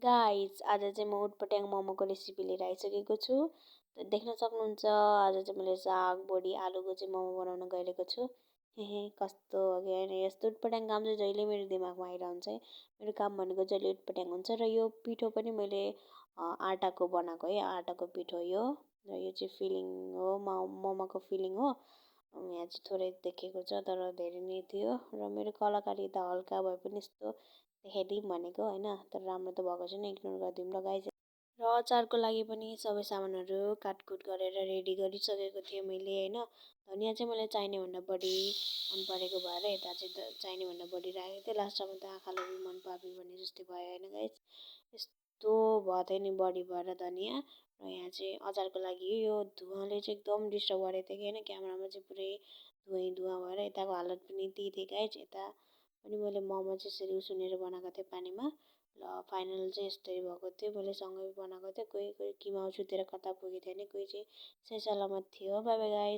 Guys आज चाहिँ म उटपटाङ मोमोको रेसिपी लिएर आइसकेको छु। देख्न सक्नुहुन्छ आज चाहिँ मैले साग बडी आलुको चाहिँ मोमो बनाउन गइरहेको छु। कस्तो अघि होइन यस्तो उटपटाङ काम चाहिँ जहिले मेरो दिमागमा आइरहन्छ है। मेरो काम भनेको जहिले उटपटाङ हुन्छ र यो पिठो पनि मैले आटाको बनाएको है, आटाको पिठो यो र यो चाहिँ फिलिङ हो मोमोको फिलिङ हो। यहाँ चाहिँ थोरै देखिएको छ तर धेरै नै थियो र मेरो कलाकारिता हल्का भए पनि यस्तो देखाइदिउँ भनेको होइन, तर राम्रो त भएको छैन, इग्नोर गरिदिउँ ल गाइस। र अचारको लागि पनि सबै सामानहरू काटकुट गरेर रेडी गरिसकेको थिएँ मैले होइन। धनियाँ चाहिँ मलाई चाहिनेभन्दा बढी मन परेको भएर यता चाहिँ चाहिनेभन्दा बढी राखेको थिएँ। लास्टमा त आँखाले पनि मन पापी भने जस्तै भयो होइन गाइस। यस्तो भयो थियो नि बढी भएर धनियाँ। र यहाँ चाहिँ अचारको लागि यो धुवाँले चाहिँ एकदम डिस्टर्ब गरेको थियो कि होइन, क्यामेरामा चाहिँ पुरै धुवैँ भएर यताको हालत पनि त्यही थियो गाइस। यता पनि मैले मोमो चाहिँ यसरी उसिनेर बनाएको थिएँ पानीमा। ल फाइनल चाहिँ यस्तै भएको थियो, मैले सँगै बनाएको थिएँ। कोही कोही किमा उछितिर कता पुगेको थियो भने कोही चाहिँ सही सलामत थियो। By by guys.